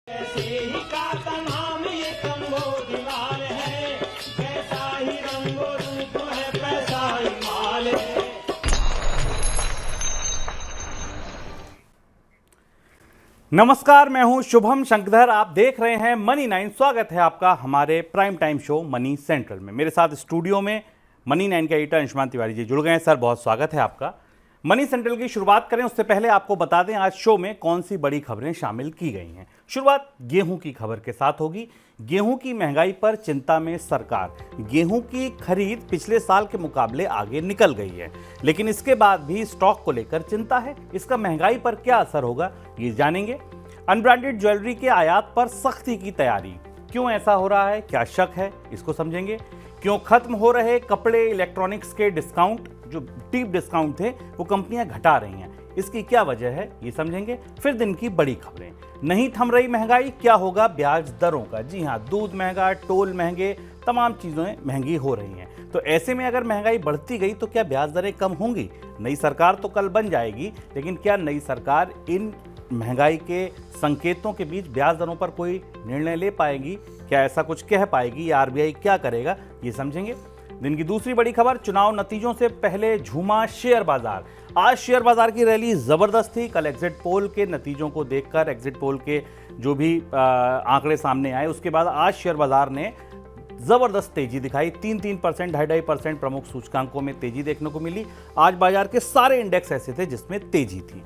ऐसे ही का नाम ये कंबोजलाल है, कैसा ही रंगो रूप है, पैसा ही माल है। नमस्कार, मैं हूं शुभम शंकरधर। आप देख रहे हैं मनी 9। स्वागत है आपका हमारे prime time show money central में। मेरे साथ स्टूडियो में मनी 9 के एडिटर अंशुमान तिवारी जी जुड़ गए हैं। सर, बहुत स्वागत है आपका। मनी सेंट्रल की शुरुआत करें उससे पहले आपको बता दें आज शो में कौन सी बड़ी खबरें शामिल की गई हैं। शुरुआत गेहूं की खबर के साथ होगी। गेहूं की महंगाई पर चिंता में सरकार। गेहूं की खरीद पिछले साल के मुकाबले आगे निकल गई है, लेकिन इसके बाद भी स्टॉक को लेकर चिंता है। इसका महंगाई पर क्या असर होगा, ये जानेंगे। अनब्रांडेड ज्वेलरी के आयात पर सख्ती की तैयारी, क्यों ऐसा हो रहा है, क्या शक है, इसको समझेंगे। क्यों खत्म हो रहे कपड़े इलेक्ट्रॉनिक्स के डिस्काउंट, जो डीप डिस्काउंट थे, वो कंपनियां घटा रही हैं, इसकी क्या वजह है, ये समझेंगे। फिर दिन की बड़ी खबरें। नहीं थम रही महंगाई, क्या होगा ब्याज दरों का। जी हां, दूध महंगा, टोल महंगे, तमाम चीजें महंगी हो रही हैं। तो ऐसे में अगर महंगाई बढ़ती गई तो क्या ब्याज दरें कम होंगी। नई सरकार तो कल बन जाएगी, लेकिन क्या नई सरकार इन महंगाई के संकेतों के बीच ब्याज दरों पर कोई निर्णय ले पाएगी, क्या ऐसा कुछ कह पाएगी, या आरबीआई क्या करेगा, ये समझेंगे। दिन की दूसरी बड़ी खबर, चुनाव नतीजों से पहले झूमा शेयर बाजार। आज शेयर बाजार की रैली जबरदस्त थी। कल एग्जिट पोल के नतीजों को देखकर, एग्जिट पोल के जो भी आंकड़े सामने आए, उसके बाद आज शेयर बाजार ने जबरदस्त तेजी दिखाई। 3-3%, 2.5% प्रमुख सूचकांकों में तेजी देखने को मिली। आज बाजार के सारे इंडेक्स ऐसे थे जिसमें तेजी थी।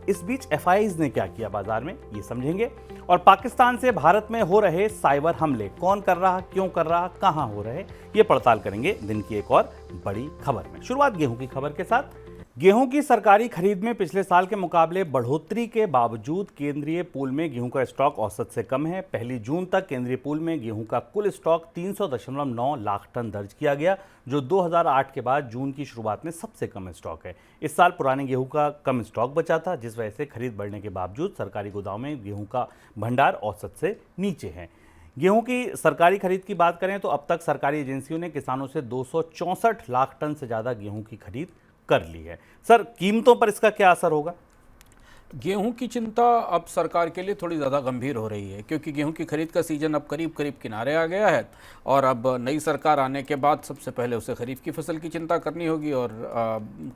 इस बीच एफआईज ने क्या किया बाजार में, ये समझेंगे। और पाकिस्तान से भारत में हो रहे साइबर हमले, कौन कर रहा, क्यों कर रहा, कहां हो रहे, ये पड़ताल करेंगे दिन की एक और बड़ी खबर में। शुरुआत गेहूं की खबर के साथ। गेहूं की सरकारी खरीद में पिछले साल के मुकाबले बढ़ोतरी के बावजूद केंद्रीय पूल में गेहूं का स्टॉक औसत से कम है। पहली जून तक केंद्रीय पूल में गेहूं का कुल स्टॉक 300.9 लाख टन दर्ज किया गया, जो 2008 के बाद जून की शुरुआत में सबसे कम स्टॉक है। इस साल पुराने गेहूं का कम स्टॉक बचा था, जिस वजह से खरीद बढ़ने के बावजूद सरकारी गोदाम में गेहूं का भंडार औसत से नीचे है। गेहूं की सरकारी खरीद की बात करें तो अब तक सरकारी एजेंसियों ने किसानों से 264 लाख टन से ज़्यादा गेहूं की खरीद कर ली है। सर, कीमतों पर इसका क्या असर होगा। गेहूं की चिंता अब सरकार के लिए थोड़ी ज़्यादा गंभीर हो रही है, क्योंकि गेहूं की खरीद का सीज़न अब करीब करीब किनारे आ गया है और अब नई सरकार आने के बाद सबसे पहले उसे खरीफ की फसल की चिंता करनी होगी। और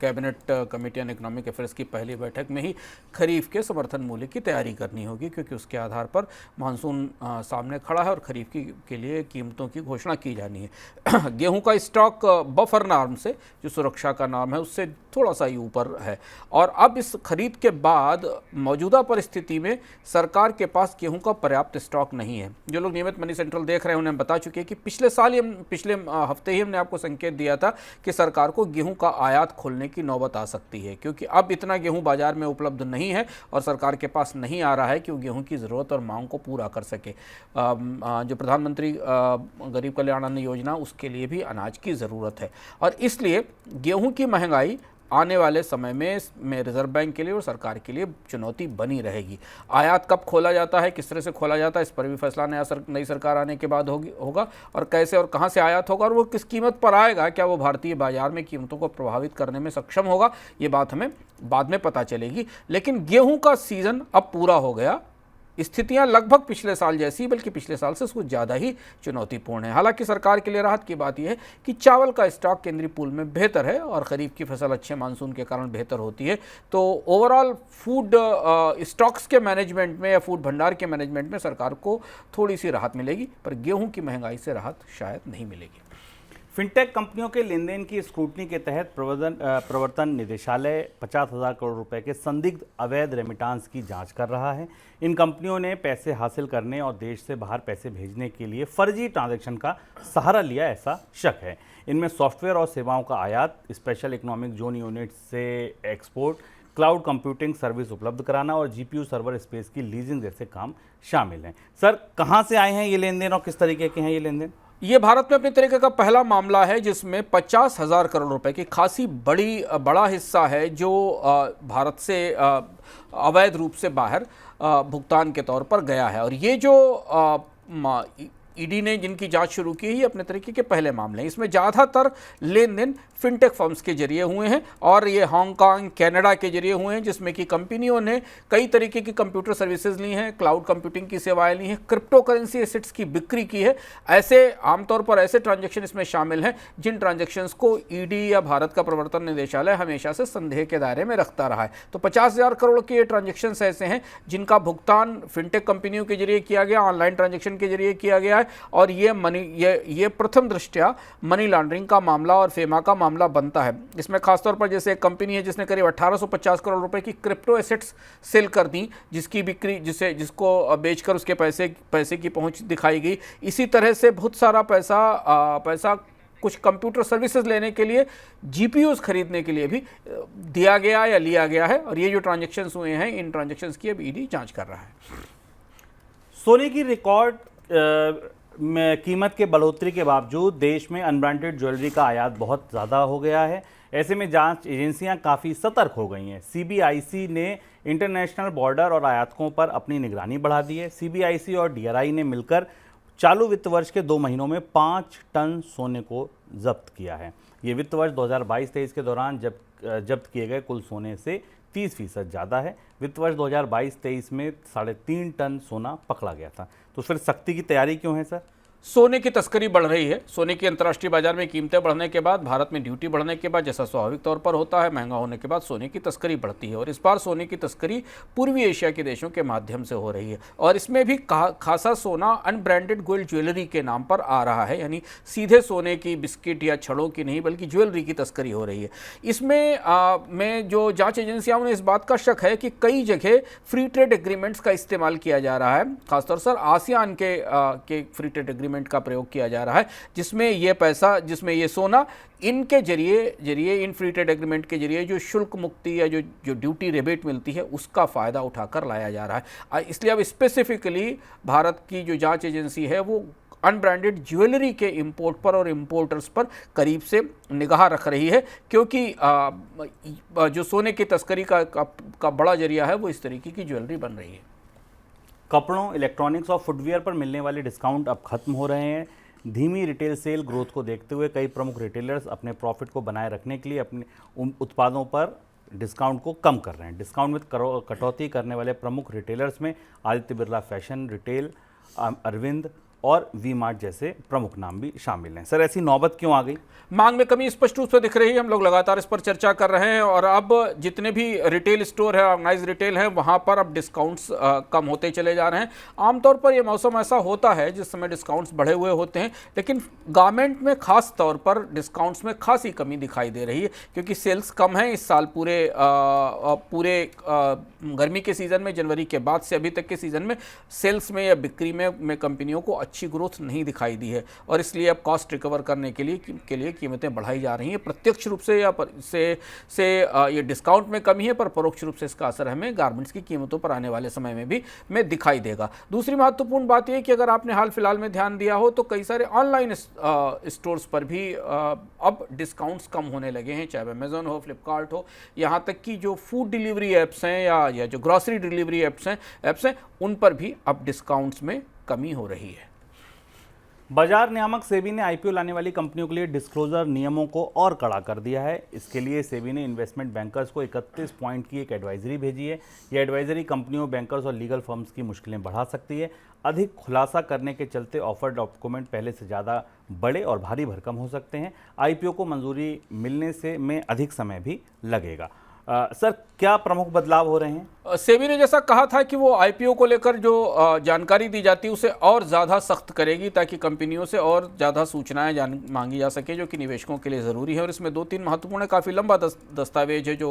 cabinet committee on economic affairs की पहली बैठक में ही खरीफ के समर्थन मूल्य की तैयारी करनी होगी, क्योंकि उसके आधार पर मानसून सामने खड़ा है और खरीफ के लिए कीमतों की घोषणा की जानी है। गेहूँ का स्टॉक बफर नार्म से, जो सुरक्षा का नाम है, उससे थोड़ा सा ही ऊपर है। और अब इस खरीद के बाद मौजूदा परिस्थिति में सरकार के पास गेहूं का पर्याप्त स्टॉक नहीं है। जो लोग नियमित मनी सेंट्रल देख रहे हैं उन्हें बता चुके हैं कि पिछले हफ्ते ही हमने आपको संकेत दिया था कि सरकार को गेहूं का आयात खोलने की नौबत आ सकती है, क्योंकि अब इतना गेहूं बाजार में उपलब्ध नहीं है और सरकार के पास नहीं आ रहा है कि वो गेहूं की ज़रूरत और मांग को पूरा कर सके। जो प्रधानमंत्री गरीब कल्याण अन्न योजना, उसके लिए भी अनाज की ज़रूरत है और इसलिए गेहूं की महंगाई आने वाले समय में रिजर्व बैंक के लिए और सरकार के लिए चुनौती बनी रहेगी। आयात कब खोला जाता है, किस तरह से खोला जाता है, इस पर भी फैसला नई सरकार आने के बाद होगा और कैसे और कहां से आयात होगा और वो किस कीमत पर आएगा, क्या वो भारतीय बाजार में कीमतों को प्रभावित करने में सक्षम होगा, ये बात हमें बाद में पता चलेगी। लेकिन गेहूं का सीज़न अब पूरा हो गया। स्थितियां लगभग पिछले साल जैसी, बल्कि पिछले साल से कुछ ज़्यादा ही चुनौतीपूर्ण है। हालांकि सरकार के लिए राहत की बात यह है कि चावल का स्टॉक केंद्रीय पूल में बेहतर है और खरीफ की फसल अच्छे मानसून के कारण बेहतर होती है। तो ओवरऑल फूड स्टॉक्स के मैनेजमेंट में या फूड भंडार के मैनेजमेंट में सरकार को थोड़ी सी राहत मिलेगी, पर गेहूँ की महंगाई से राहत शायद नहीं मिलेगी। फिनटेक कंपनियों के लेन देन की स्क्रूटनी के तहत प्रवर्तन निदेशालय 50,000 करोड़ रुपए के संदिग्ध अवैध रेमिटांस की जांच कर रहा है। इन कंपनियों ने पैसे हासिल करने और देश से बाहर पैसे भेजने के लिए फर्जी ट्रांजैक्शन का सहारा लिया, ऐसा शक है। इनमें सॉफ्टवेयर और सेवाओं का आयात, स्पेशल इकोनॉमिक जोन यूनिट से एक्सपोर्ट, क्लाउड कंप्यूटिंग सर्विस उपलब्ध कराना और जीपीयू सर्वर स्पेस की लीजिंग जैसे काम शामिल हैं। सर, कहाँ से आए हैं ये लेन देन और किस तरीके के हैं ये लेन देन। ये भारत में अपने तरीके का पहला मामला है जिसमें 50,000 करोड़ रुपए की खासी बड़ा हिस्सा है जो भारत से अवैध रूप से बाहर भुगतान के तौर पर गया है। और ये जो ईडी ने जिनकी जांच शुरू की है, ये अपने तरीके के पहले मामले हैं। इसमें ज़्यादातर लेन देन फिनटेक फर्म्स के जरिए हुए हैं और ये हांगकांग, कनाडा के जरिए हुए हैं, जिसमें कि कंपनियों ने कई तरीके की कंप्यूटर सर्विसेज ली हैं, क्लाउड कंप्यूटिंग की सेवाएं ली हैं, क्रिप्टो करेंसी एसेट्स की बिक्री की है। ऐसे आमतौर पर ऐसे ट्रांजैक्शन इसमें शामिल हैं जिन ट्रांजैक्शंस को ईडी या भारत का प्रवर्तन निदेशालय हमेशा से संदेह के दायरे में रखता रहा है। तो 50,000 करोड़ के ये ट्रांजैक्शंस ऐसे हैं जिनका भुगतान फिनटेक कंपनियों के जरिए किया गया, ऑनलाइन ट्रांजैक्शन के जरिए किया गया है और ये प्रथम दृष्टया मनी लॉन्ड्रिंग का मामला और फेमा का मामला बनता है। इसमें खासतौर पर जैसे एक कंपनी है जिसने करीब 1850 करोड़ रुपए की क्रिप्टो एसेट्स सेल कर दी, जिसकी बिक्री जिसको बेचकर उसके पैसे की पहुंच दिखाई गई। इसी तरह से बहुत सारा पैसा कुछ कंप्यूटर सर्विसेज लेने के लिए, जीपीयूज खरीदने के लिए भी दिया गया या लिया गया है और ये जो ट्रांजैक्शंस हुए हैं, इन ट्रांजैक्शंस की अब ईडी जांच कर रहा है। सोने की रिकॉर्ड कीमत के बढ़ोतरी के बावजूद देश में अनब्रांडेड ज्वेलरी का आयात बहुत ज़्यादा हो गया है। ऐसे में जांच एजेंसियां काफ़ी सतर्क हो गई हैं। सीबीआईसी ने इंटरनेशनल बॉर्डर और आयातकों पर अपनी निगरानी बढ़ा दी है। सीबीआईसी और डीआरआई ने मिलकर चालू वित्त वर्ष के 2 महीनों में 5 टन सोने को जब्त किया है। ये वित्त वर्ष 2022-23 के दौरान जब्त किए गए कुल सोने से 30% ज़्यादा है। वित्त वर्ष 2022-23 में 3.5 टन सोना पकड़ा गया था। तो फिर सख्ती की तैयारी क्यों है सर? सोने की तस्करी बढ़ रही है। सोने की अंतर्राष्ट्रीय बाजार में कीमतें बढ़ने के बाद, भारत में ड्यूटी बढ़ने के बाद, जैसा स्वाभाविक तौर पर होता है, महंगा होने के बाद सोने की तस्करी बढ़ती है और इस बार सोने की तस्करी पूर्वी एशिया के देशों के माध्यम से हो रही है और इसमें भी खासा सोना अनब्रांडेड गोल्ड ज्वेलरी के नाम पर आ रहा है, यानी सीधे सोने की बिस्किट या छड़ों की नहीं बल्कि ज्वेलरी की तस्करी हो रही है। इसमें जो जाँच एजेंसियाँ, उन्हें इस बात का शक है कि कई जगह फ्री ट्रेड एग्रीमेंट्स का इस्तेमाल किया जा रहा है, खासतौर से आसियान के फ्री ट्रेड एग्रीमेंट का प्रयोग किया जा रहा है, जिसमें ये सोना इनके जरिए इन फ्री ट्रेड एग्रीमेंट के जरिए जो शुल्क मुक्ति या जो ड्यूटी रिबेट मिलती है उसका फ़ायदा उठाकर लाया जा रहा है। इसलिए अब स्पेसिफिकली भारत की जो जांच एजेंसी है वो अनब्रांडेड ज्वेलरी के इंपोर्ट पर और इंपोर्टर्स पर करीब से निगाह रख रही है, क्योंकि जो सोने की तस्करी का बड़ा जरिया है वो इस तरीके की ज्वेलरी बन रही है। कपड़ों, इलेक्ट्रॉनिक्स और फुटवियर पर मिलने वाले डिस्काउंट अब खत्म हो रहे हैं। धीमी रिटेल सेल ग्रोथ को देखते हुए कई प्रमुख रिटेलर्स अपने प्रॉफिट को बनाए रखने के लिए अपने उत्पादों पर डिस्काउंट को कम कर रहे हैं। डिस्काउंट में कटौती करने वाले प्रमुख रिटेलर्स में आदित्य बिरला फैशन रिटेल, अरविंद और वी मार्ट जैसे प्रमुख नाम भी शामिल हैं। सर, ऐसी नौबत क्यों आ गई? मांग में कमी स्पष्ट रूप से दिख रही है। हम लोग लगातार इस पर चर्चा कर रहे हैं और अब जितने भी रिटेल स्टोर है, ऑर्गेनाइज रिटेल है, वहां पर अब डिस्काउंट्स कम होते चले जा रहे हैं। आमतौर पर यह मौसम ऐसा होता है जिस समय डिस्काउंट्स बढ़े हुए होते हैं, लेकिन गारमेंट में खास तौर पर डिस्काउंट्स में खासी कमी दिखाई दे रही है, क्योंकि सेल्स कम है इस साल। पूरे गर्मी के सीज़न में, जनवरी के बाद से अभी तक के सीज़न में सेल्स में या बिक्री में कंपनियों को अच्छी ग्रोथ नहीं दिखाई दी है और इसलिए अब कॉस्ट रिकवर करने के लिए कीमतें बढ़ाई जा रही हैं। प्रत्यक्ष रूप से या ये डिस्काउंट में कमी है, पर परोक्ष रूप से इसका असर हमें गारमेंट्स की कीमतों पर आने वाले समय में भी दिखाई देगा। दूसरी महत्वपूर्ण बात यह कि अगर आपने हाल फिलहाल में ध्यान दिया हो तो कई सारे ऑनलाइन स्टोर्स पर भी अब डिस्काउंट्स कम होने लगे हैं, चाहे अमेजोन हो, फ्लिपकार्ट हो, यहाँ तक कि जो फूड डिलीवरी ऐप्स हैं या जो ग्रॉसरी डिलीवरी ऐप्स हैं उन पर भी अब डिस्काउंट्स में कमी हो रही है। बाजार नियामक सेबी ने आईपीओ लाने वाली कंपनियों के लिए डिस्क्लोजर नियमों को और कड़ा कर दिया है। इसके लिए सेबी ने इन्वेस्टमेंट बैंकर्स को 31 पॉइंट की एक एडवाइजरी भेजी है। यह एडवाइजरी कंपनियों, बैंकर्स और लीगल फर्म्स की मुश्किलें बढ़ा सकती है। अधिक खुलासा करने के चलते ऑफर डॉक्यूमेंट पहले से ज़्यादा बड़े और भारी भरकम हो सकते हैं। आईपीओ को मंजूरी मिलने में अधिक समय भी लगेगा। सर, क्या प्रमुख बदलाव हो रहे हैं? सेबी ने जैसा कहा था कि वो आईपीओ को लेकर जो जानकारी दी जाती है उसे और ज़्यादा सख्त करेगी, ताकि कंपनियों से और ज़्यादा सूचनाएं मांगी जा सके, जो कि निवेशकों के लिए ज़रूरी है। और इसमें 2-3 महत्वपूर्ण, काफ़ी लंबा दस्तावेज है जो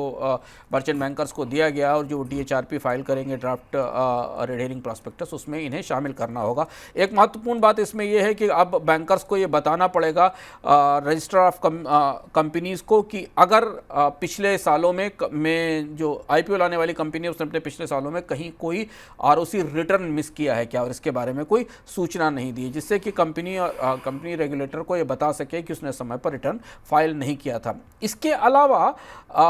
मर्चेंट बैंकर्स को दिया गया और जो डीएचआरपी फाइल करेंगे, ड्राफ्ट रेड हेरिंग प्रॉस्पेक्टस, उसमें इन्हें शामिल करना होगा। एक महत्वपूर्ण बात इसमें यह है कि अब बैंकर्स को ये बताना पड़ेगा रजिस्ट्रार ऑफ कंपनीज़ को कि अगर पिछले सालों में जो आईपीओ लाने वाली कंपनी उसने अपने पिछले सालों में कहीं कोई आरओसी रिटर्न मिस किया है क्या, और इसके बारे में कोई सूचना नहीं दी, जिससे कि कंपनी रेगुलेटर को यह बता सके कि उसने समय पर रिटर्न फाइल नहीं किया था। इसके अलावा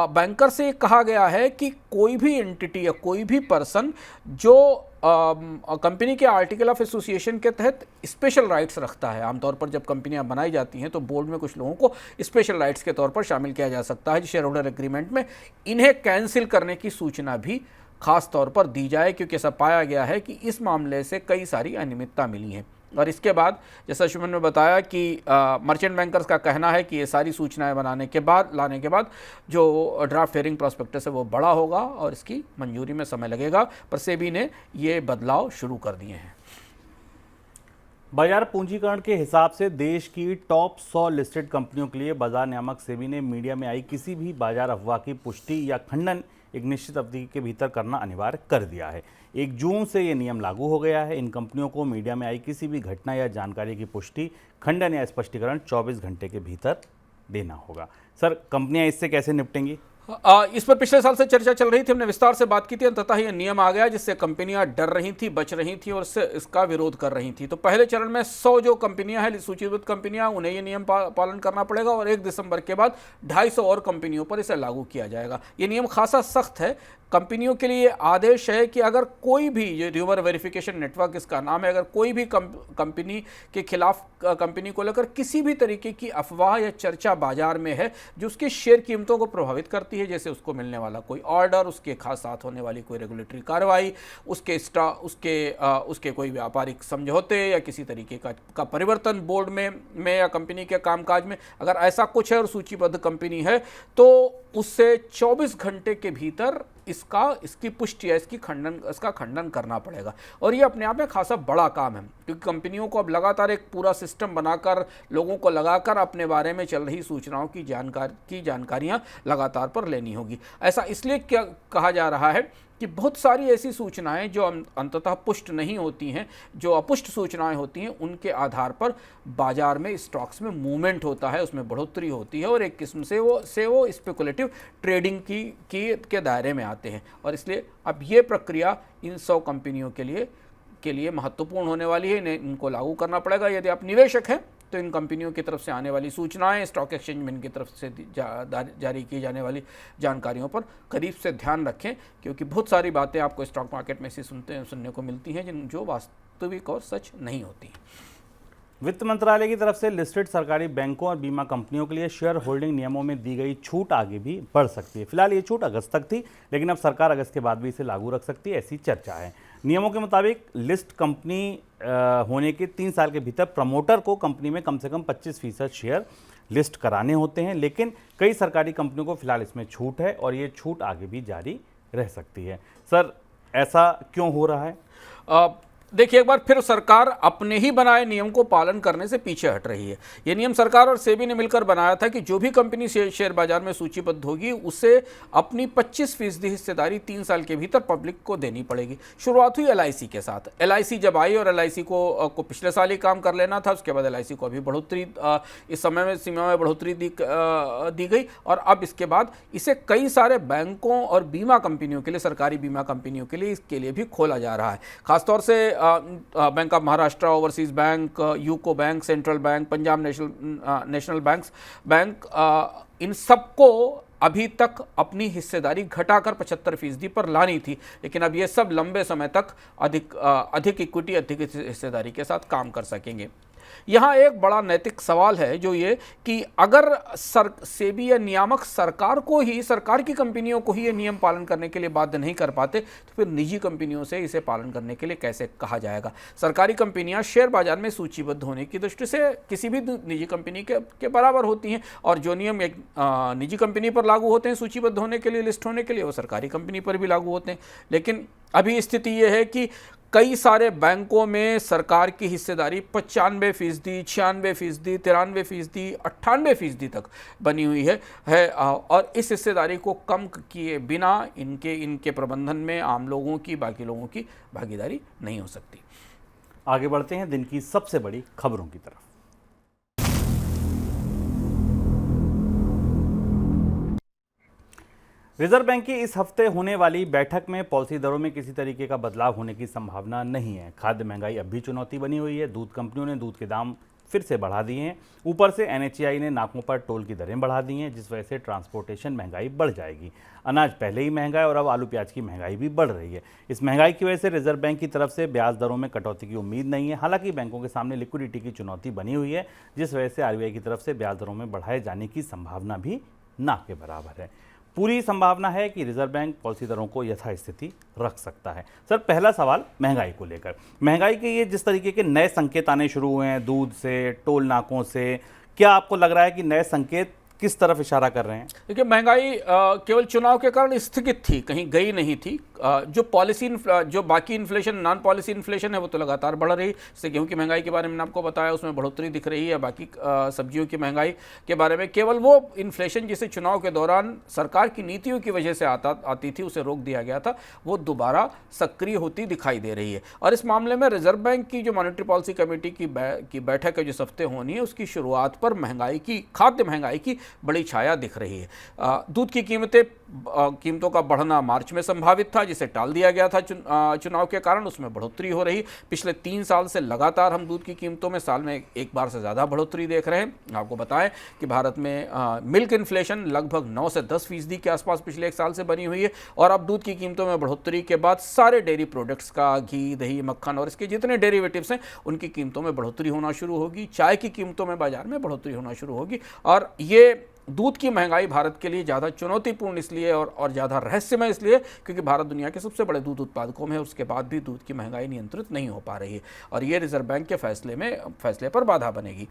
बैंकर से कहा गया है कि कोई भी एंटिटी या कोई भी पर्सन जो कंपनी के आर्टिकल ऑफ एसोसिएशन के तहत स्पेशल राइट्स रखता है। आमतौर पर जब कंपनियां बनाई जाती हैं तो बोर्ड में कुछ लोगों को स्पेशल राइट्स के तौर पर शामिल किया जा सकता है शेयर होल्डर एग्रीमेंट में। इन्हें कैंसिल करने की सूचना भी खास तौर पर दी जाए, क्योंकि ऐसा पाया गया है कि इस मामले से कई सारी अनियमितता मिली हैं। और इसके बाद जैसा शुभम ने बताया कि मर्चेंट बैंकर्स का कहना है कि ये सारी सूचनाएं लाने के बाद जो ड्राफ्ट हेयरिंग प्रॉस्पेक्टस है वो बड़ा होगा और इसकी मंजूरी में समय लगेगा, पर सेबी ने ये बदलाव शुरू कर दिए हैं। बाजार पूंजीकरण के हिसाब से देश की टॉप 100 लिस्टेड कंपनियों के लिए बाजार नियामक सेबी ने मीडिया में आई किसी भी बाजार अफवाह की पुष्टि या खंडन एक निश्चित अवधि के भीतर करना अनिवार्य कर दिया है। 1 जून से ये नियम लागू हो गया है। इन कंपनियों को मीडिया में आई किसी भी घटना या जानकारी की पुष्टि, खंडन या स्पष्टीकरण 24 घंटे के भीतर देना होगा। सर, कंपनियां इससे कैसे निपटेंगी? इस पर पिछले साल से चर्चा चल रही थी, हमने विस्तार से बात की थी। अंततः यह नियम आ गया जिससे कंपनियां डर रही थी, बच रही थी और इसका विरोध कर रही थी। तो पहले चरण में 100 जो कंपनियां हैं सूचीबद्ध कंपनियां, उन्हें यह नियम पालन करना पड़ेगा और 1 दिसंबर के बाद 250 और कंपनियों पर इसे लागू किया जाएगा। ये नियम खासा सख्त है। कंपनियों के लिए आदेश है कि अगर कोई भी, ये र्यूमर वेरिफिकेशन नेटवर्क इसका नाम है, अगर कोई भी कंपनी के खिलाफ, कंपनी को लेकर किसी भी तरीके की अफवाह या चर्चा बाजार में है जो उसकी शेयर कीमतों को प्रभावित करती है, जैसे उसको मिलने वाला कोई ऑर्डर, उसके खास साथ होने वाली कोई रेगुलेटरी कार्रवाई, उसके कोई व्यापारिक समझौते या किसी तरीके का परिवर्तन बोर्ड में या कंपनी के कामकाज में, अगर ऐसा कुछ है और सूचीबद्ध कंपनी है तो उससे 24 घंटे के भीतर इसकी पुष्टि या इसका खंडन करना पड़ेगा। और ये अपने आप में खासा बड़ा काम है, क्योंकि कंपनियों को अब लगातार एक पूरा सिस्टम बनाकर, लोगों को लगाकर अपने बारे में चल रही सूचनाओं की जानकारियां लगातार पर लेनी होगी। ऐसा इसलिए क्या कहा जा रहा है कि बहुत सारी ऐसी सूचनाएं जो अंततः पुष्ट नहीं होती हैं, जो अपुष्ट सूचनाएं होती हैं, उनके आधार पर बाजार में स्टॉक्स में मूवमेंट होता है, उसमें बढ़ोतरी होती है और एक किस्म से वो स्पेकुलेटिव ट्रेडिंग के दायरे में आते हैं। और इसलिए अब ये प्रक्रिया इन 100 कंपनियों के लिए महत्वपूर्ण होने वाली है। इनको लागू करना पड़ेगा। यदि आप निवेशक हैं तो इन कंपनियों की तरफ से आने वाली सूचनाएं, स्टॉक एक्सचेंज में इनकी तरफ से जारी की जाने वाली जानकारियों पर करीब से ध्यान रखें, क्योंकि बहुत सारी बातें आपको स्टॉक मार्केट में से सुनने को मिलती हैं जो वास्तविक और सच नहीं होती। वित्त मंत्रालय की तरफ से लिस्टेड सरकारी बैंकों और बीमा कंपनियों के लिए शेयर होल्डिंग नियमों में दी गई छूट आगे भी बढ़ सकती है। फिलहाल ये छूट अगस्त तक थी, लेकिन अब सरकार अगस्त के बाद भी इसे लागू रख सकती है, ऐसी चर्चा है। नियमों के मुताबिक लिस्ट कंपनी होने के 3 साल के भीतर प्रमोटर को कंपनी में कम से कम 25% शेयर लिस्ट कराने होते हैं, लेकिन कई सरकारी कंपनियों को फिलहाल इसमें छूट है और ये छूट आगे भी जारी रह सकती है। सर, ऐसा क्यों हो रहा है? देखिए, एक बार फिर सरकार अपने ही बनाए नियम को पालन करने से पीछे हट रही है। ये नियम सरकार और सेबी ने मिलकर बनाया था कि जो भी कंपनी शेयर बाजार में सूचीबद्ध होगी उसे अपनी 25% हिस्सेदारी 3 साल के भीतर पब्लिक को देनी पड़ेगी। शुरुआत हुई LIC के साथ। LIC जब आई और LIC को पिछले साल ही काम कर लेना था, उसके बाद LIC को अभी बढ़ोतरी, इस समय में सीमा में बढ़ोतरी दी गई और अब इसके बाद इसे कई सारे बैंकों और बीमा कंपनियों के लिए, सरकारी बीमा कंपनियों के लिए, इसके लिए भी खोला जा रहा है। खासतौर से bank of Maharashtra, overseas bank, UCO bank, central bank, Punjab national bank, इन सबको अभी तक अपनी हिस्सेदारी घटाकर 75% पर लानी थी, लेकिन अब ये सब लंबे समय तक अधिक इक्विटी, अधिक हिस्सेदारी के साथ काम कर सकेंगे। यहाँ एक बड़ा नैतिक सवाल है, जो ये कि अगर सेबी या नियामक सरकार की कंपनियों को ही ये नियम पालन करने के लिए बाध्य नहीं कर पाते, तो फिर निजी कंपनियों से इसे पालन करने के लिए कैसे कहा जाएगा? सरकारी कंपनियां शेयर बाजार में सूचीबद्ध होने की दृष्टि से किसी भी निजी कंपनी के बराबर होती हैं, और जो नियम एक निजी कंपनी पर लागू होते हैं सूचीबद्ध होने के लिए, लिस्ट होने के लिए, वो सरकारी कंपनी पर भी लागू होते हैं। लेकिन अभी स्थिति ये है कि कई सारे बैंकों में सरकार की हिस्सेदारी 95%, 96%, 93%, 98% तक बनी हुई है और इस हिस्सेदारी को कम किए बिना इनके प्रबंधन में आम लोगों की, बाकी लोगों की भागीदारी नहीं हो सकती। आगे बढ़ते हैं दिन की सबसे बड़ी खबरों की तरफ। रिजर्व बैंक की इस हफ्ते होने वाली बैठक में पॉलिसी दरों में किसी तरीके का बदलाव होने की संभावना नहीं है। खाद्य महंगाई अब भी चुनौती बनी हुई है। दूध कंपनियों ने दूध के दाम फिर से बढ़ा दिए हैं। ऊपर से NHAI ने नाकों पर टोल की दरें बढ़ा दी हैं, जिस वजह से ट्रांसपोर्टेशन महंगाई बढ़ जाएगी। अनाज पहले ही महंगा है और अब आलू प्याज की महंगाई भी बढ़ रही है। इस महंगाई की वजह से रिजर्व बैंक की तरफ से ब्याज दरों में कटौती की उम्मीद नहीं है। हालांकि बैंकों के सामने लिक्विडिटी की चुनौती बनी हुई है, जिस वजह से RBI की तरफ से ब्याज दरों में बढ़ाए जाने की संभावना भी ना के बराबर है। पूरी संभावना है कि रिजर्व बैंक पॉलिसी दरों को यथास्थिति रख सकता है। सर, पहला सवाल महंगाई को लेकर। महंगाई के ये जिस तरीके के नए संकेत आने शुरू हुए हैं, दूध से, टोल नाकों से, क्या आपको लग रहा है कि नए संकेत किस तरफ इशारा कर रहे हैं? देखिए, महंगाई केवल चुनाव के कारण स्थगित थी, कहीं गई नहीं थी। जो बाकी इन्फ्लेशन, नॉन पॉलिसी इन्फ्लेशन है, वो तो लगातार बढ़ रही है। जैसे गेहूं की महंगाई के बारे में आपको बताया, उसमें बढ़ोतरी दिख रही है। बाकी सब्जियों की महंगाई के बारे में केवल वो इन्फ्लेशन जिसे चुनाव के दौरान सरकार की नीतियों की वजह से आती थी, उसे रोक दिया गया था, वो दोबारा सक्रिय होती दिखाई दे रही है। और इस मामले में रिजर्व बैंक की जो मॉनेटरी पॉलिसी कमेटी की बैठक है, जो इस हफ्ते होनी है, उसकी शुरुआत पर खाद्य महंगाई की बड़ी छाया दिख रही है। दूध की कीमतों का बढ़ना मार्च में संभावित था, जिसे टाल दिया गया था चुनाव के कारण। उसमें बढ़ोतरी हो रही। पिछले 3 साल से लगातार हम दूध की कीमतों में साल में एक बार से ज़्यादा बढ़ोतरी देख रहे हैं। आपको बताएं कि भारत में मिल्क इन्फ्लेशन लगभग 9 से 10% के आसपास पिछले 1 साल से बनी हुई है। और अब दूध की कीमतों में बढ़ोतरी के बाद सारे डेयरी प्रोडक्ट्स का, घी, दही, मक्खन और इसके जितने डेरिवेटिव्स हैं, उनकी कीमतों में बढ़ोतरी होना शुरू होगी। चाय की कीमतों में बाजार में बढ़ोतरी होना शुरू होगी। और ये दूध की महंगाई भारत के लिए ज़्यादा चुनौतीपूर्ण इसलिए और ज़्यादा रहस्यमय इसलिए क्योंकि भारत दुनिया के सबसे बड़े दूध उत्पादकों में है। उसके बाद भी दूध की महंगाई नियंत्रित नहीं हो पा रही है और ये रिजर्व बैंक के फैसले पर बाधा बनेगी।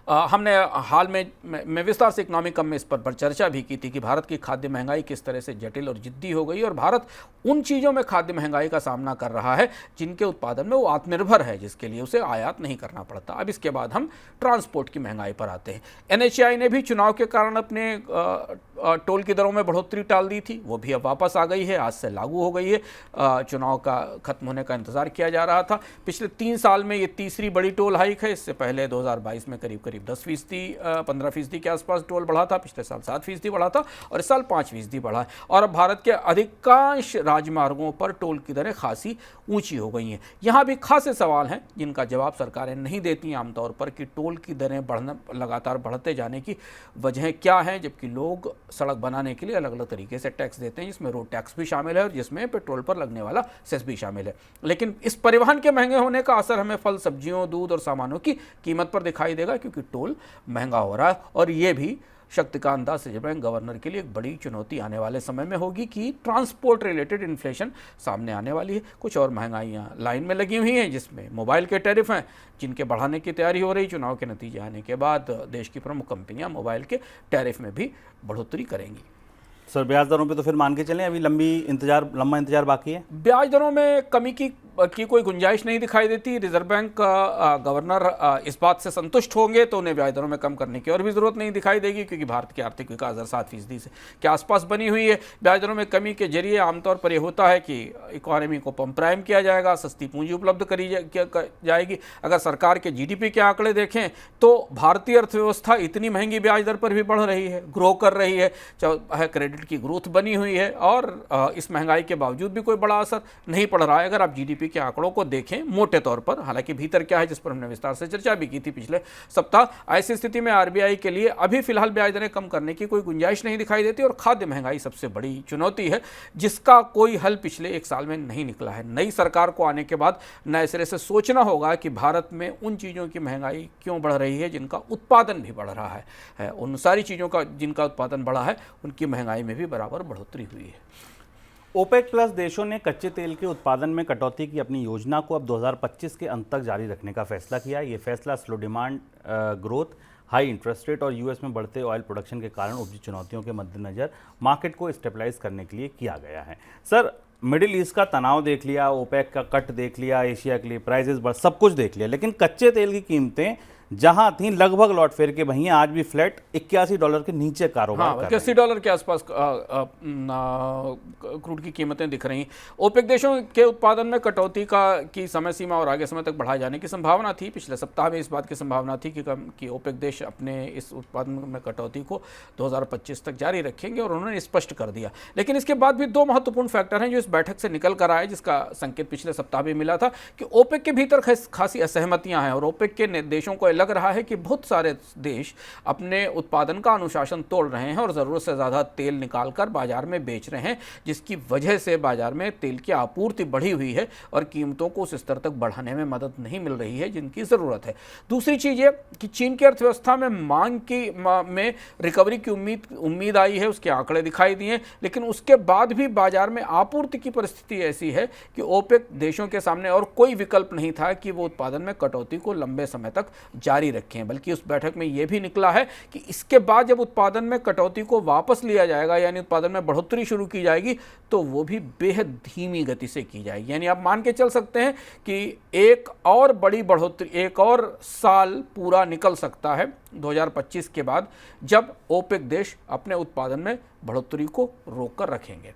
हमने हाल में विस्तार से इकोनॉमिक में इस पर चर्चा भी की थी कि भारत की खाद्य महंगाई किस तरह से जटिल और जिद्दी हो गई और भारत उन चीज़ों में खाद्य महंगाई का सामना कर रहा है जिनके उत्पादन में वो आत्मनिर्भर है, जिसके लिए उसे आयात नहीं करना पड़ता। अब इसके बाद हम ट्रांसपोर्ट की महंगाई पर आते हैं। NHAI ने भी चुनाव के कारण अपने टोल की दरों में बढ़ोतरी टाल दी थी, वो भी अब वापस आ गई है, आज से लागू हो गई है। चुनाव का खत्म होने का इंतजार किया जा रहा था। पिछले 3 साल में ये तीसरी बड़ी टोल हाइक है। इससे पहले 2022 में करीब 10%, 15% के आसपास टोल बढ़ा था। पिछले साल 7% बढ़ा था और इस साल 5% बढ़ा है। और अब भारत के अधिकांश राजमार्गों पर टोल की दरें खासी ऊंची हो गई हैं। यहाँ भी खासे सवाल हैं जिनका जवाब सरकारें नहीं देती आमतौर पर कि टोल की दरें लगातार बढ़ते जाने की वजह क्या है, जबकि लोग सड़क बनाने के लिए अलग अलग तरीके से टैक्स देते हैं, जिसमें रोड टैक्स भी शामिल है और जिसमें पेट्रोल पर लगने वाला सेस भी शामिल है। लेकिन इस परिवहन के महंगे होने का असर हमें फल, सब्जियों, दूध और सामानों की कीमत पर दिखाई देगा क्योंकि टोल महंगा हो रहा है। और ये भी Shaktikanta Das reserve bank governor के लिए एक बड़ी चुनौती आने वाले समय में होगी कि ट्रांसपोर्ट रिलेटेड इन्फ्लेशन सामने आने वाली है। कुछ और महंगाइयाँ लाइन में लगी हुई हैं, जिसमें मोबाइल के टैरिफ हैं जिनके बढ़ाने की तैयारी हो रही। चुनाव के नतीजे आने के बाद देश की प्रमुख कंपनियां मोबाइल के टैरिफ में भी बढ़ोतरी करेंगी। सर, ब्याज दरों पे तो फिर मान के चलें अभी लंबा इंतजार बाकी है। ब्याज दरों में कमी की कोई गुंजाइश नहीं दिखाई देती। रिजर्व बैंक का गवर्नर इस बात से संतुष्ट होंगे तो उन्हें ब्याज दरों में कम करने की और भी जरूरत नहीं दिखाई देगी क्योंकि भारत की आर्थिक विकास दर 7% से के आसपास बनी हुई है। ब्याज दरों में कमी के जरिए आमतौर पर यह होता है कि इकोनॉमी को पंप प्राइम किया जाएगा, सस्ती पूंजी उपलब्ध करी जाएगी। अगर सरकार के GDP के आंकड़े देखें तो भारतीय अर्थव्यवस्था इतनी महंगी ब्याज दर पर भी बढ़ रही है, ग्रो कर रही है, चाहे क्रेडिट की ग्रोथ बनी हुई है और इस महंगाई के बावजूद भी कोई बड़ा असर नहीं पड़ रहा है। अगर आप GDP के आंकड़ों को देखें मोटे तौर पर, हालांकि भीतर क्या है जिस पर हमने विस्तार से चर्चा भी की थी पिछले सप्ताह, ऐसी स्थिति में RBI के लिए अभी फिलहाल ब्याज दरें कम करने की कोई गुंजाइश नहीं दिखाई देती और खाद्य महंगाई सबसे बड़ी चुनौती है जिसका कोई हल पिछले 1 साल में नहीं निकला है। नई सरकार को आने के बाद नए सिरे से सोचना होगा कि भारत में उन चीज़ों की महंगाई क्यों बढ़ रही है जिनका उत्पादन भी बढ़ रहा है। उन सारी चीज़ों का जिनका उत्पादन बढ़ा है उनकी महंगाई में भी बराबर बढ़ोतरी हुई है। OPEC प्लस देशों ने कच्चे तेल के उत्पादन में कटौती की अपनी योजना को अब 2025 के अंत तक जारी रखने का फैसला किया। ये फैसला slow demand growth, high interest rate और US में बढ़ते ऑयल प्रोडक्शन के कारण उपजी चुनौतियों के मद्देनजर मार्केट को स्टेबलाइज करने के लिए किया गया है। सर, मिडिल ईस्ट का तनाव देख लिया, OPEC का कट देख लिया, एशिया के लिए प्राइजेस सब कुछ देख लिया, लेकिन कच्चे तेल की कीमतें जहां थी लगभग लौट फेर के वहीं आज भी फ्लैट $81 के नीचे कारोबार कर रही हैं। $80 के आसपास क्रूड की कीमतें दिख रही। ओपेक देशों के उत्पादन में कटौती की समय सीमा और आगे समय तक बढ़ाए जाने की संभावना थी। पिछले सप्ताह में इस बात की संभावना थी कि ओपेक देश अपने इस उत्पादन में कटौती को 2025 तक जारी रखेंगे और उन्होंने स्पष्ट कर दिया। लेकिन इसके बाद भी दो महत्वपूर्ण फैक्टर हैं जो इस बैठक से निकल कर आए, जिसका संकेत पिछले सप्ताह भी मिला था कि ओपेक के भीतर खासी असहमतियां हैं और ओपेक के देशों को लग रहा है कि बहुत सारे देश अपने उत्पादन का अनुशासन तोड़ रहे हैं और ज़रूरत से ज़्यादा तेल निकालकर बाजार में बेच रहे हैं, जिसकी वजह से बाजार में तेल की आपूर्ति बढ़ी हुई है और कीमतों को उस स्तर तक बढ़ाने में मदद नहीं मिल रही है जिनकी ज़रूरत है। दूसरी चीज़ ये कि चीन की अर्थव्यवस्था में मांग में रिकवरी की उम्मीद आई है, उसके आंकड़े दिखाई दिए, लेकिन उसके बाद भी बाजार में आपूर्ति की परिस्थिति ऐसी है कि ओपेक देशों के सामने और कोई विकल्प नहीं था कि वो उत्पादन में कटौती को लंबे समय तक जारी रखें। बल्कि उस बैठक में यह भी निकला है कि इसके बाद जब उत्पादन में कटौती को वापस लिया जाएगा, यानी उत्पादन में बढ़ोतरी शुरू की जाएगी, तो वो भी बेहद धीमी गति से की जाएगी। यानी आप मान के चल सकते हैं कि एक और बड़ी बढ़ोतरी, एक और साल पूरा निकल सकता है 2025 के बाद, जब ओपेक देश अपने उत्पादन में बढ़ोतरी को रोककर रखेंगे।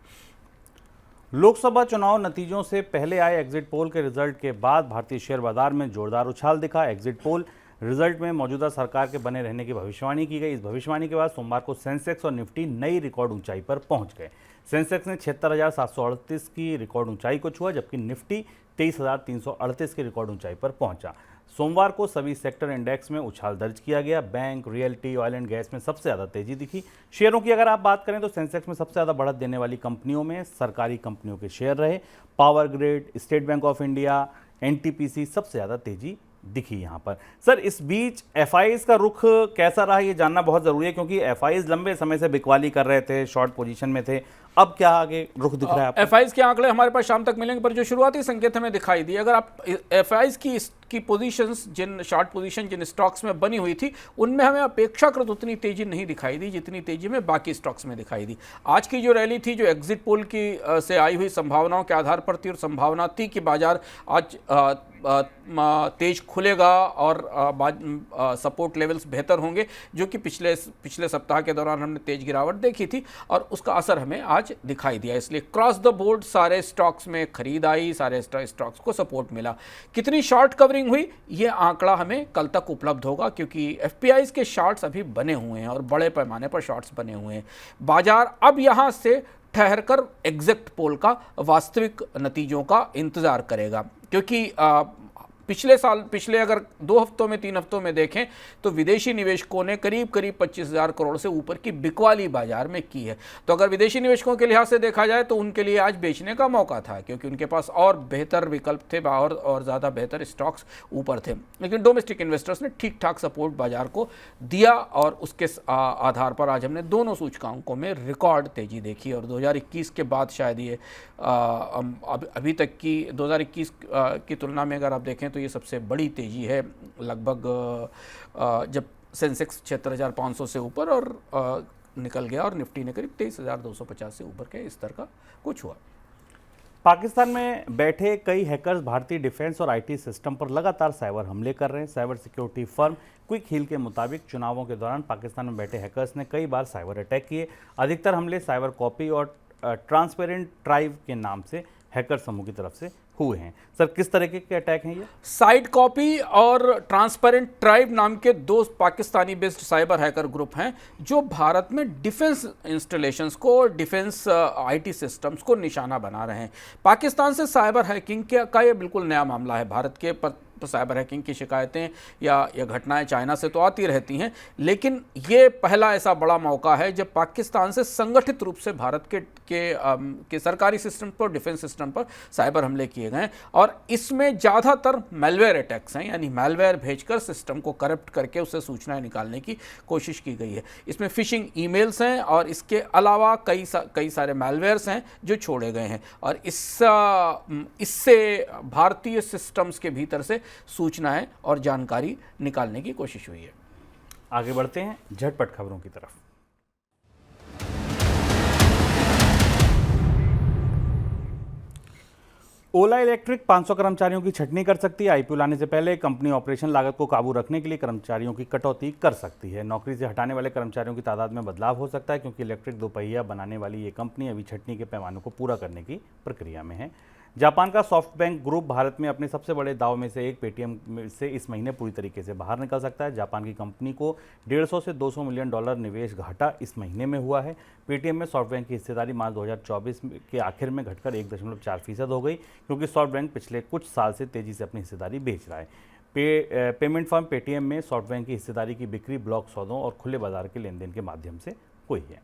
लोकसभा चुनाव नतीजों से पहले आए एग्जिट पोल के रिजल्ट के बाद भारतीय शेयर बाजार में जोरदार उछाल दिखा। एग्जिट पोल रिजल्ट में मौजूदा सरकार के बने रहने की भविष्यवाणी की गई। इस भविष्यवाणी के बाद सोमवार को सेंसेक्स और निफ्टी नई रिकॉर्ड ऊंचाई पर पहुंच गए। सेंसेक्स ने 76,738 की रिकॉर्ड ऊंचाई को छुआ, जबकि निफ्टी 23,338 की रिकॉर्ड ऊंचाई पर पहुंचा। सोमवार को सभी सेक्टर इंडेक्स में उछाल दर्ज किया गया। Bank, realty, oil and gas में सबसे ज़्यादा तेजी दिखी। शेयरों की अगर आप बात करें तो सेंसेक्स में सबसे ज़्यादा बढ़त देने वाली कंपनियों में सरकारी कंपनियों के शेयर रहे। Power grid, state bank of India, NTPC सबसे ज़्यादा तेजी दिखी यहाँ पर। सर, इस बीच एफआईज का रुख कैसा रहा ये जानना बहुत ज़रूरी है, क्योंकि एफआईज लंबे समय से बिकवाली कर रहे थे, शॉर्ट पोजीशन में थे। अब क्या आगे रुख दिख रहा है आपको? एफआईज के आंकड़े हमारे पास शाम तक मिलेंगे, पर जो शुरुआती संकेत हमें दिखाई दिए, अगर आप एफआईज की पोजीशंस, जिन शॉर्ट पोजीशन जिन स्टॉक्स में बनी हुई थी, उनमें हमें अपेक्षाकृत उतनी तेजी नहीं दिखाई दी जितनी तेजी में बाकी स्टॉक्स में दिखाई दी। आज की जो रैली थी, जो एग्जिट पोल की से आई हुई संभावनाओं के आधार पर थी, और संभावना थी कि बाजार आज तेज खुलेगा और सपोर्ट लेवल्स बेहतर होंगे, जो कि पिछले सप्ताह के दौरान हमने तेज गिरावट देखी थी, और उसका असर हमें आज दिखाई दिया। इसलिए क्रॉस द बोर्ड सारे स्टॉक्स में खरीद आई, सारे स्टॉक्स को सपोर्ट मिला। कितनी शॉर्ट कवरिंग हुई, ये आंकड़ा हमें कल तक उपलब्ध होगा, क्योंकि एफपीआईज के शॉर्ट्स अभी बने हुए हैं और बड़े पैमाने पर शॉर्ट्स बने हुए हैं। बाजार अब यहाँ से ठहरकर एग्जिट पोल का वास्तविक नतीजों का इंतजार करेगा, क्योंकि पिछले अगर 2 हफ्तों में 3 हफ्तों में देखें तो विदेशी निवेशकों ने करीब 25,000 करोड़ से ऊपर की बिकवाली बाजार में की है। तो अगर विदेशी निवेशकों के लिहाज से देखा जाए तो उनके लिए आज बेचने का मौका था, क्योंकि उनके पास और बेहतर विकल्प थे और ज़्यादा बेहतर स्टॉक्स ऊपर थे। लेकिन डोमेस्टिक इन्वेस्टर्स ने ठीक ठाक सपोर्ट बाजार को दिया, और उसके आधार पर आज हमने दोनों सूचकांकों में रिकॉर्ड तेजी देखी। और 2021 के बाद शायद ये अभी तक की 2021 की तुलना में अगर आप देखें तो ये सबसे बड़ी तेजी है। लगभग जब सेंसेक्स 76,500 से ऊपर और निकल गया, और निफ्टी ने करीब 23,250 से ऊपर के स्तर का कुछ हुआ। पाकिस्तान में बैठे कई हैकर्स भारतीय डिफेंस और आईटी सिस्टम पर लगातार साइबर हमले कर रहे हैं। Cyber security firm Quick Heal के मुताबिक चुनावों के दौरान पाकिस्तान में बैठे हैकर्स ने कई बार साइबर अटैक किए। अधिकतर हमले साइबर कॉपी और ट्रांसपेरेंट ट्राइब के नाम से हैकर समूह की तरफ से हुए हैं। सर, किस तरीके के अटैक हैं ये? साइड कॉपी और ट्रांसपेरेंट ट्राइब नाम के 2 Pakistani based cyber hacker group हैं, जो भारत में डिफेंस इंस्टॉलेशंस को, डिफेंस आईटी सिस्टम्स को निशाना बना रहे हैं। पाकिस्तान से साइबर हैकिंग का ये बिल्कुल नया मामला है। भारत के साइबर हैकिंग की शिकायतें या घटनाएं चाइना से तो आती रहती हैं, लेकिन ये पहला ऐसा बड़ा मौका है जब पाकिस्तान से संगठित रूप से भारत के सरकारी सिस्टम पर, डिफेंस सिस्टम पर साइबर हमले किए गए। और इसमें ज़्यादातर मैलवेयर अटैक्स हैं, यानी मैलवेयर भेजकर सिस्टम को करप्ट करके उससे सूचनाएं निकालने की कोशिश की गई है। इसमें फिशिंग ईमेल्स हैं और इसके अलावा कई सारे मैलवेयर्स हैं जो छोड़े गए हैं, और इससे भारतीय सिस्टम्स के भीतर से सूचनाएं और जानकारी निकालने की कोशिश हुई है। आगे बढ़ते हैं झटपट खबरों की तरफ। ओला इलेक्ट्रिक 500 कर्मचारियों की छंटनी कर सकती है। आईपीओ लाने से पहले कंपनी ऑपरेशन लागत को काबू रखने के लिए कर्मचारियों की कटौती कर सकती है। नौकरी से हटाने वाले कर्मचारियों की तादाद में बदलाव हो सकता है, क्योंकि इलेक्ट्रिक दोपहिया बनाने वाली ये कंपनी अभी छंटनी के पैमानों को पूरा करने की प्रक्रिया में है। जापान का सॉफ्टबैंक ग्रुप भारत में अपने सबसे बड़े दाव में से एक पेटीएम से इस महीने पूरी तरीके से बाहर निकल सकता है। जापान की कंपनी को 150 से 200 मिलियन डॉलर निवेश घाटा इस महीने में हुआ है। पेटीएम में सॉफ्टबैंक की हिस्सेदारी मार्च 2024 के आखिर में घटकर 1.4% हो गई, क्योंकि सॉफ्टबैंक पिछले कुछ साल से तेजी से अपनी हिस्सेदारी बेच रहा है। पेमेंट फर्म पेटीएम में सॉफ्टबैंक की हिस्सेदारी की बिक्री ब्लॉक सौदों और खुले बाजार के लेन देन के माध्यम से हुई है।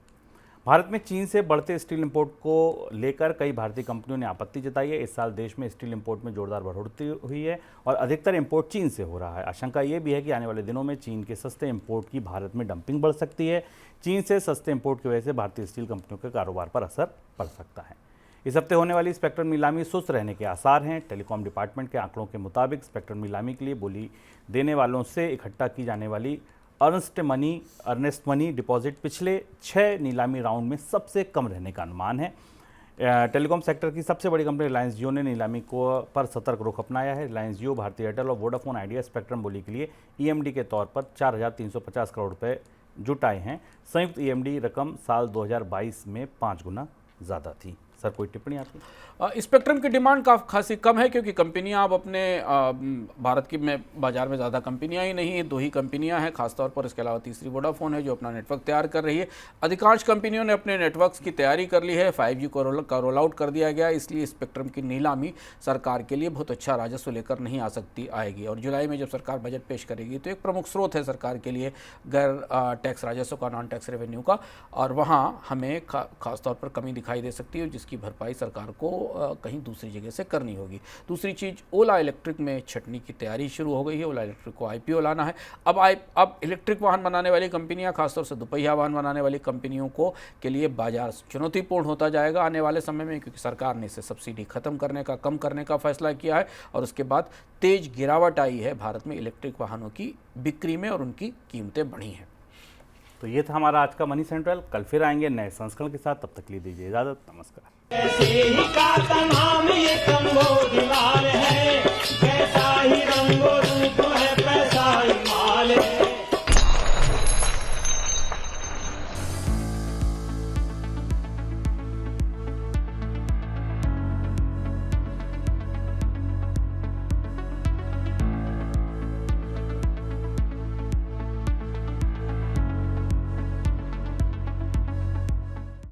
भारत में चीन से बढ़ते स्टील इंपोर्ट को लेकर कई भारतीय कंपनियों ने आपत्ति जताई है। इस साल देश में स्टील इंपोर्ट में जोरदार बढ़ोतरी हुई है और अधिकतर इंपोर्ट चीन से हो रहा है। आशंका ये भी है कि आने वाले दिनों में चीन के सस्ते इंपोर्ट की भारत में डंपिंग बढ़ सकती है। चीन से सस्ते इंपोर्ट की वजह से भारतीय स्टील कंपनियों के कारोबार पर असर पड़ सकता है। इस हफ्ते होने वाली स्पेक्ट्रम नीलामी सुस्त रहने के आसार हैं। टेलीकॉम डिपार्टमेंट के आंकड़ों के मुताबिक स्पेक्ट्रम नीलामी के लिए बोली देने वालों से इकट्ठा की जाने वाली अर्नेस्ट मनी डिपॉजिट पिछले 6 नीलामी राउंड में सबसे कम रहने का अनुमान है। टेलीकॉम सेक्टर की सबसे बड़ी कंपनी रिलायंस जियो ने नीलामी को पर सतर्क रुख अपनाया है। रिलायंस जियो, भारतीय एयरटेल और वोडाफोन आइडिया स्पेक्ट्रम बोली के लिए ईएमडी के तौर पर 4,350 करोड़ रुपए जुटाए हैं। संयुक्त ईएमडी रकम साल 2022 में 5 गुना ज़्यादा थी। सर, कोई टिप्पणी आपकी? स्पेक्ट्रम की डिमांड खासी कम है, क्योंकि कंपनियां अब अपने भारत की में बाजार में ज़्यादा कंपनियां ही नहीं है, 2 ही कंपनियां हैं खासतौर पर। इसके अलावा तीसरी वोडाफोन है जो अपना नेटवर्क तैयार कर रही है। अधिकांश कंपनियों ने अपने नेटवर्क्स की तैयारी कर ली है। 5G का रोल आउट कर दिया गया, इसलिए स्पेक्ट्रम की नीलामी सरकार के लिए बहुत अच्छा राजस्व लेकर नहीं आएगी। और जुलाई में जब सरकार बजट पेश करेगी तो एक प्रमुख स्रोत है सरकार के लिए गैर टैक्स राजस्व का, नॉन टैक्स रेवेन्यू का, और वहाँ हमें खासतौर पर कमी दिखाई दे सकती है, जिसकी भरपाई सरकार को कहीं दूसरी जगह से करनी होगी। दूसरी चीज़, ओला इलेक्ट्रिक में छटनी की तैयारी शुरू हो गई है। ओला इलेक्ट्रिक को आईपीओ लाना है। अब इलेक्ट्रिक वाहन बनाने वाली कंपनियां, खासतौर से दोपहिया वाहन बनाने वाली कंपनियों को के लिए बाजार चुनौतीपूर्ण होता जाएगा आने वाले समय में, क्योंकि सरकार ने इसे सब्सिडी खत्म करने का, कम करने का फैसला किया है और उसके बाद तेज गिरावट आई है भारत में इलेक्ट्रिक वाहनों की बिक्री में और उनकी कीमतें बढ़ी हैं। तो ये था हमारा आज का मनी सेंट्रल। कल फिर आएंगे नए संस्करण के साथ। तब तक के लिए दीजिए इजाजत। नमस्कार। ऐसे ही